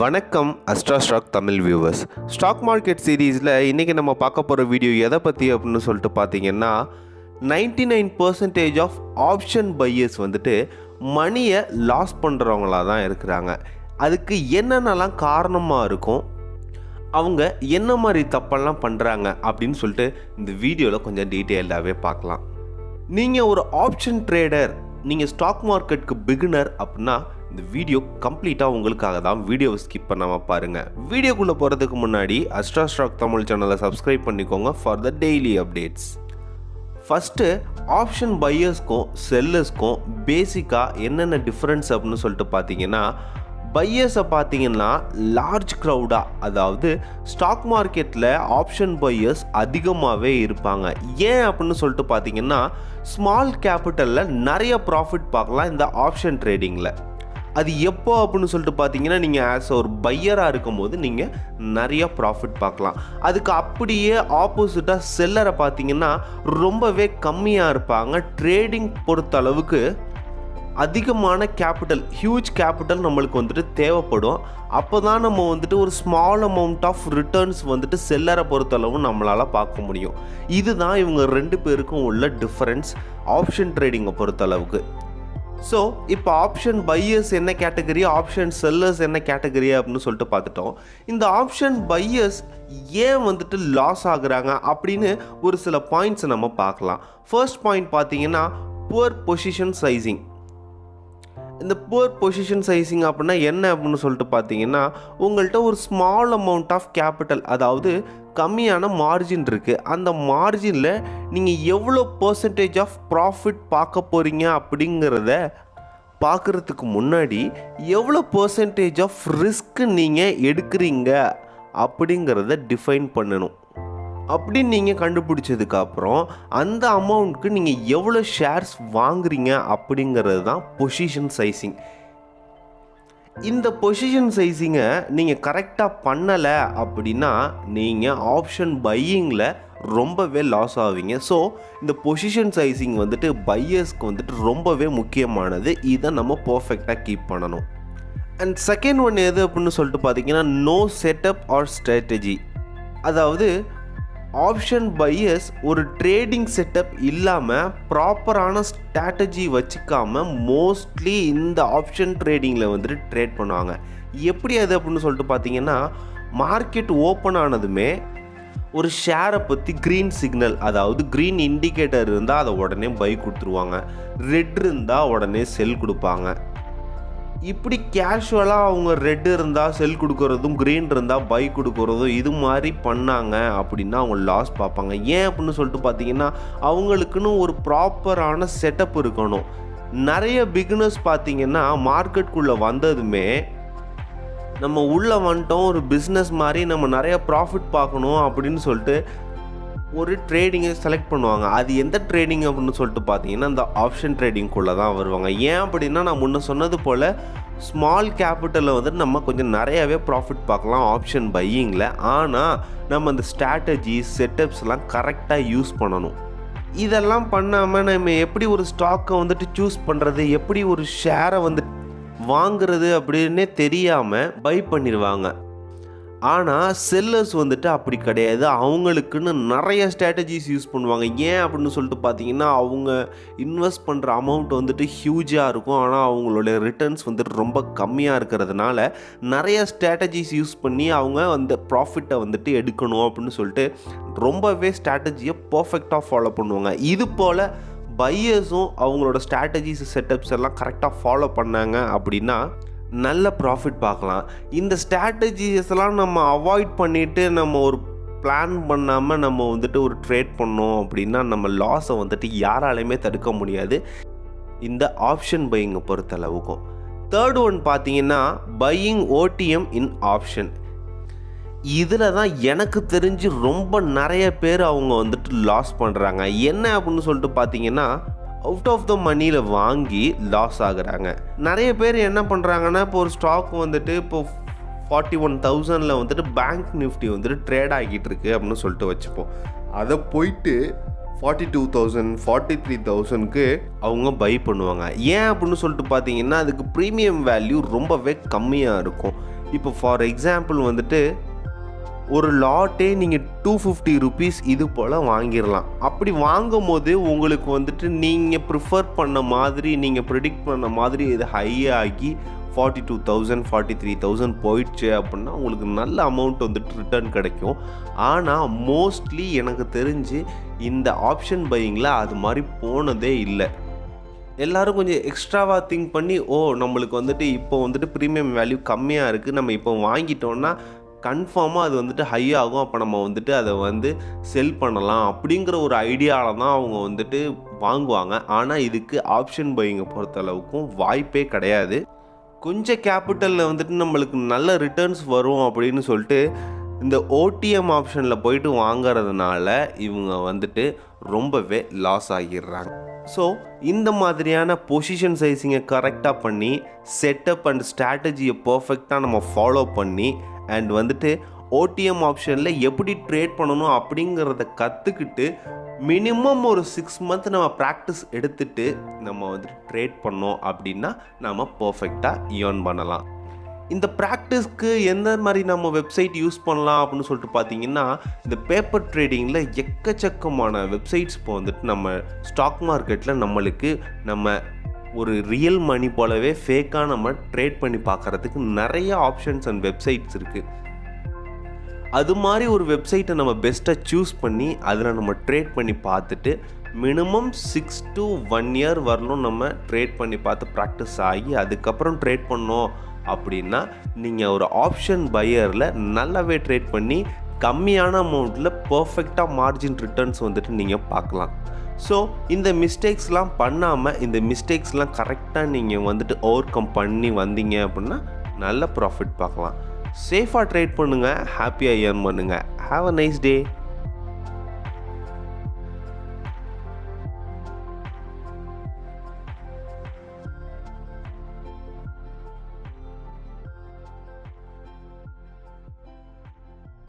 வணக்கம் Astra stock Tamil viewers. Stock market சீரீஸில் இன்றைக்கி நம்ம பார்க்க போகிற வீடியோ எதை பற்றி அப்படின்னு சொல்லிட்டு பார்த்தீங்கன்னா 99% ஆஃப் ஆப்ஷன் பையர்ஸ் மணியை லாஸ் பண்ணுறவங்களா தான் இருக்கிறாங்க. அதுக்கு என்னென்னலாம் காரணமாக இருக்கும், அவங்க என்ன மாதிரி தப்பெல்லாம் பண்ணுறாங்க அப்படின்னு சொல்லிட்டு இந்த வீடியோவில் கொஞ்சம் டீட்டெயில்டாகவே பார்க்கலாம். நீங்கள் ஒரு ஆப்ஷன் ட்ரேடர், நீங்கள் ஸ்டாக் மார்க்கெட்டுக்கு பிகினர் அப்படின்னா இந்த வீடியோ கம்ப்ளீட்டாக உங்களுக்காக தான். வீடியோவை ஸ்கிப் பண்ணாமல் பாருங்கள். வீடியோக்குள்ளே போகிறதுக்கு முன்னாடி அஸ்ட்ரா ஸ்டாக் தமிழ் சேனலை சப்ஸ்கிரைப் பண்ணிக்கோங்க for the daily updates. First option பையர்ஸ்க்கும் செல்லர்ஸ்க்கும் பேசிக்காக என்னென்ன டிஃப்ரென்ஸ் அப்படின்னு சொல்லிட்டு பார்த்தீங்கன்னா, பையர்ஸை பார்த்தீங்கன்னா லார்ஜ் க்ரௌடாக, அதாவது ஸ்டாக் மார்க்கெட்டில் ஆப்ஷன் பையர்ஸ் அதிகமாகவே இருப்பாங்க. ஏன் அப்படின்னு சொல்லிட்டு பார்த்தீங்கன்னா, ஸ்மால் கேபிட்டலில் நிறைய ப்ராஃபிட் பார்க்கலாம் இந்த ஆப்ஷன் ட்ரேடிங்கில். அது எப்போ அப்படின்னு சொல்லிட்டு பார்த்தீங்கன்னா, நீங்கள் ஆஸ் ஒரு பையராக இருக்கும்போது நீங்கள் நிறைய ப்ராஃபிட் பார்க்கலாம். அதுக்கு அப்படியே ஆப்போசிட்டாக செல்லரை பார்த்தீங்கன்னா ரொம்பவே கம்மியாக இருப்பாங்க. ட்ரேடிங் பொறுத்த அளவுக்கு அதிகமான கேபிட்டல், ஹியூஜ் கேபிட்டல் நம்மளுக்கு தேவைப்படும். அப்போ தான் நம்ம ஒரு ஸ்மால் அமௌண்ட் ஆஃப் ரிட்டர்ன்ஸ் செல்லரை பொறுத்தளவு நம்மளால் பார்க்க முடியும். இதுதான் இவங்க ரெண்டு பேருக்கும் உள்ள டிஃப்ரென்ஸ் ஆப்ஷன் ட்ரேடிங்கை பொறுத்தளவுக்கு. ஸோ இப்போ ஆப்ஷன் பையர்ஸ் என்ன கேட்டகரி, ஆப்ஷன் செல்லர்ஸ் என்ன கேட்டகரி அப்படின்னு சொல்லிட்டு பார்த்துட்டோம். இந்த ஆப்ஷன் பையர்ஸ் ஏன் லாஸ் ஆகுறாங்க அப்படின்னு ஒரு சில பாயிண்ட்ஸ் நம்ம பார்க்கலாம். ஃபர்ஸ்ட் பாயிண்ட் பார்த்தீங்கன்னா புவர் பொசிஷன் சைசிங். இந்த புவர் பொசிஷன் சைசிங் அப்படின்னா என்ன அப்படின்னு சொல்லிட்டு பார்த்தீங்கன்னா, உங்கள்கிட்ட ஒரு ஸ்மால் அமௌண்ட் ஆஃப் கேபிட்டல், அதாவது கம்மியான மார்ஜின் இருக்குது. அந்த மார்ஜினில் நீங்கள் எவ்வளோ பர்சன்டேஜ் ஆஃப் ப்ராஃபிட் பார்க்க போகிறீங்க அப்படிங்கிறத பார்க்குறதுக்கு முன்னாடி எவ்வளோ பர்சன்டேஜ் ஆஃப் ரிஸ்க்கு நீங்கள் எடுக்கிறீங்க அப்படிங்கிறத டிஃபைன் பண்ணணும். அப்படின்னு நீங்கள் கண்டுபிடிச்சதுக்கப்புறம் அந்த அமௌண்ட்டுக்கு நீங்கள் எவ்வளோ ஷேர்ஸ் வாங்குறீங்க அப்படிங்கிறது தான் பொசிஷன் சைசிங். இந்த பொசிஷன் சைசிங்கை நீங்கள் கரெக்டாக பண்ணலை அப்படின்னா நீங்கள் ஆப்ஷன் பையிங்கில் ரொம்பவே லாஸ் ஆவீங்க. ஸோ இந்த பொசிஷன் சைசிங் பையர்ஸ்க்கு ரொம்பவே முக்கியமானது. இதை நம்ம பர்ஃபெக்டாக கீப் பண்ணணும். அண்ட் செகண்ட் ஒன் எது அப்படின்னு சொல்லிட்டு பார்த்தீங்கன்னா, நோ செட்டப் ஆர் ஸ்ட்ராட்டஜி. அதாவது ஆப்ஷன் பையர்ஸ் ஒரு ட்ரேடிங் செட்டப் இல்லாமல் ப்ராப்பரான ஸ்ட்ராட்டஜி வச்சுக்காமல் மோஸ்ட்லி இந்த ஆப்ஷன் ட்ரேடிங்கில் ட்ரேட் பண்ணுவாங்க. எப்படி அது அப்படின்னு சொல்லிட்டு பார்த்தீங்கன்னா, மார்க்கெட் ஓப்பன் ஆனதுமே ஒரு ஷேரை பற்றி க்ரீன் சிக்னல், அதாவது க்ரீன் இண்டிகேட்டர் இருந்தால் அதை உடனே பை கொடுத்துருவாங்க, ரெட் இருந்தால் உடனே செல் கொடுப்பாங்க. இப்படி கேஷுவலாக அவங்க ரெட் இருந்தால் செல் கொடுக்குறதும், க்ரீன் இருந்தால் பை கொடுக்குறதும் இது மாதிரி பண்ணாங்க அப்படின்னா அவங்க லாஸ் பார்ப்பாங்க. ஏன் அப்படின்னு சொல்லிட்டு பார்த்தீங்கன்னா, அவங்களுக்குன்னு ஒரு ப்ராப்பரான செட்டப் இருக்கணும். நிறைய பிகினர்ஸ் பார்த்தீங்கன்னா மார்க்கெட்டுக்குள்ளே வந்ததுமே நம்ம உள்ளே வந்துட்டோம், ஒரு பிஸ்னஸ் மாதிரி நம்ம நிறைய ப்ராஃபிட் பார்க்கணும் அப்படின்னு சொல்லிட்டு ஒரு ட்ரேடிங்கை செலக்ட் பண்ணுவாங்க. அது எந்த ட்ரேடிங் அப்படின்னு சொல்லிட்டு பார்த்தீங்கன்னா இந்த ஆப்ஷன் ட்ரேடிங்குள்ளே தான் வருவாங்க. ஏன் அப்படின்னா, நான் முன்ன சொன்னது போல் ஸ்மால் கேபிட்டலில் நம்ம கொஞ்சம் நிறையாவே ப்ராஃபிட் பார்க்கலாம் ஆப்ஷன் பையிங்கில். ஆனால் நம்ம அந்த ஸ்ட்ராட்டஜி செட்டப்ஸ்லாம் கரெக்டாக யூஸ் பண்ணணும். இதெல்லாம் பண்ணாமல் நம்ம எப்படி ஒரு ஸ்டாக்கை சூஸ் பண்ணுறது, எப்படி ஒரு ஷேரை வாங்குறது அப்படின்னே தெரியாமல் பை பண்ணிடுவாங்க. ஆனால் செல்லர்ஸ் அப்படி கிடையாது. அவங்களுக்குன்னு நிறைய ஸ்ட்ராட்டஜிஸ் யூஸ் பண்ணுவாங்க. ஏன் அப்படின்னு சொல்லிட்டு பார்த்தீங்கன்னா, அவங்க இன்வெஸ்ட் பண்ணுற அமௌண்ட் ஹியூஜாக இருக்கும். ஆனால் அவங்களோட ரிட்டர்ன்ஸ் ரொம்ப கம்மியாக இருக்கிறதுனால நிறைய ஸ்ட்ராட்டஜிஸ் யூஸ் பண்ணி அவங்க அந்த ப்ராஃபிட்டை எடுக்கணும் அப்படின்னு சொல்லிட்டு ரொம்பவே ஸ்ட்ராட்டஜியை பர்ஃபெக்டாக ஃபாலோ பண்ணுவாங்க. இது போல் பையர்ஸும் அவங்களோட ஸ்ட்ராட்டஜிஸ் செட்டப்ஸ் எல்லாம் கரெக்டாக ஃபாலோ பண்ணாங்க அப்படின்னா நல்ல ப்ராஃபிட் பார்க்கலாம். இந்த ஸ்ட்ராட்டஜிஸ்லாம் நம்ம அவாய்ட் பண்ணிவிட்டு நம்ம ஒரு பிளான் பண்ணாமல் நம்ம ஒரு ட்ரேட் பண்ணோம் அப்படின்னா நம்ம லாஸை யாராலையுமே தடுக்க முடியாது இந்த ஆப்ஷன் பையிங்கை பொறுத்தளவுக்கும். தேர்ட் ஒன் பார்த்தீங்கன்னா பையிங் ஓடிஎம் இன் ஆப்ஷன். இதில் தான் எனக்கு தெரிஞ்சு ரொம்ப நிறைய பேர் அவங்க லாஸ் பண்ணுறாங்க. என்ன அப்படின்னு சொல்லிட்டு பார்த்தீங்கன்னா, அவுட் ஆஃப் த மணியில் வாங்கி லாஸ் ஆகுறாங்க. நிறைய பேர் என்ன பண்ணுறாங்கன்னா, இப்போ ஒரு ஸ்டாக் இப்போ 41,000 பேங்க் நிஃப்டி ட்ரேட் ஆகிட்டு இருக்கு அப்படின்னு சொல்லிட்டு வச்சுப்போம். அதை போயிட்டு 42,000 43,000க்கு அவங்க பை பண்ணுவாங்க. ஏன் அப்படின்னு சொல்லிட்டு பார்த்தீங்கன்னா, அதுக்கு ப்ரீமியம் வேல்யூ ரொம்பவே கம்மியாக இருக்கும். இப்போ ஃபார் எக்ஸாம்பிள் வந்துட்டு ஒரு லாட்டே நீங்கள் 250 ருபீஸ் இது போல் வாங்கிடலாம். அப்படி வாங்கும் போது உங்களுக்கு வந்துட்டு நீங்கள் ப்ரிஃபர் பண்ண மாதிரி, நீங்கள் ப்ரிடிக்ட் பண்ண மாதிரி இது ஹை ஆகி 42,000 43,000 போயிடுச்சு அப்படின்னா உங்களுக்கு நல்ல அமௌண்ட் வந்துட்டு ரிட்டர்ன் கிடைக்கும். ஆனால் மோஸ்ட்லி எனக்கு தெரிஞ்சு இந்த ஆப்ஷன் பையிங்கில் அது மாதிரி போனதே இல்லை. எல்லோரும் கொஞ்சம் எக்ஸ்ட்ராவாக திங்க் பண்ணி, நம்மளுக்கு வந்துட்டு இப்போ வந்துட்டு ப்ரீமியம் வேல்யூ கம்மியாக இருக்குது, நம்ம இப்போ வாங்கிட்டோன்னா கன்ஃபார்மாக அது வந்துட்டு ஹை ஆகும், அப்போ நம்ம வந்துட்டு அதை வந்து செல் பண்ணலாம் அப்படிங்கிற ஒரு ஐடியாவில் தான் அவங்க வந்துட்டு வாங்குவாங்க. ஆனால் இதுக்கு ஆப்ஷன் பையிங்கை பொறுத்தளவுக்கும் வாய்ப்பே கிடையாது. கொஞ்சம் கேபிட்டலில் வந்துட்டு நம்மளுக்கு நல்ல ரிட்டர்ன்ஸ் வரும் அப்படின்னு சொல்லிட்டு இந்த ஓடிஎம் ஆப்ஷனில் போயிட்டு வாங்கிறதுனால இவங்க வந்துட்டு ரொம்பவே லாஸ் ஆகிடுறாங்க. ஸோ இந்த மாதிரியான பொசிஷன் சைஸிங்கை கரெக்டாக பண்ணி, செட்டப் அண்ட் ஸ்ட்ராட்டஜியை பர்ஃபெக்டாக நம்ம ஃபாலோ பண்ணி, அண்ட் வந்துட்டு ஓடிஎம் ஆப்ஷனில் எப்படி ட்ரேட் பண்ணணும் அப்படிங்கிறத கற்றுக்கிட்டு மினிமம் ஒரு 6 மந்த் நம்ம ப்ராக்டிஸ் எடுத்துகிட்டு நம்ம வந்துட்டு ட்ரேட் பண்ணோம் அப்படின்னா நம்ம பர்ஃபெக்டாக ஏர்ன் பண்ணலாம். இந்த ப்ராக்டிஸ்க்கு எந்த மாதிரி நம்ம வெப்சைட் யூஸ் பண்ணலாம் அப்படின்னு சொல்லிட்டு பார்த்தீங்கன்னா, இந்த பேப்பர் ட்ரேடிங்கில் எக்கச்சக்கமான வெப்சைட்ஸ் இப்போ வந்துட்டு நம்ம ஸ்டாக் மார்க்கெட்டில் நம்மளுக்கு நம்ம ஒரு ரியல் மணி போலவே ஃபேக்காக நம்ம ட்ரேட் பண்ணி பார்க்குறதுக்கு நிறைய ஆப்ஷன்ஸ் அண்ட் வெப்சைட்ஸ் இருக்குது. அது மாதிரி ஒரு வெப்சைட்டை நம்ம பெஸ்ட்டாக சூஸ் பண்ணி அதில் நம்ம ட்ரேட் பண்ணி பார்த்துட்டு மினிமம் 6 to 1 year வரலும் நம்ம ட்ரேட் பண்ணி பார்த்து ப்ராக்டிஸ் ஆகி அதுக்கப்புறம் ட்ரேட் பண்ணோம் அப்படின்னா நீங்கள் ஒரு ஆப்ஷன் பையரில் நல்லாவே ட்ரேட் பண்ணி கம்மியான அமௌண்ட்டில் பர்ஃபெக்டாக மார்ஜின் ரிட்டர்ன்ஸ் வந்துட்டு நீங்கள் பார்க்கலாம். ஸோ இந்த மிஸ்டேக்ஸ்லாம் பண்ணாமல், இந்த மிஸ்டேக்ஸ்லாம் கரெக்டாக நீங்கள் வந்துட்டு ஓவர் கம் பண்ணி வந்தீங்க அப்படின்னா நல்ல ப்ராஃபிட் பார்க்கலாம். சேஃபாக ட்ரேட் பண்ணுங்கள், ஹாப்பியாக ஏர்ன் பண்ணுங்கள். Have a nice day.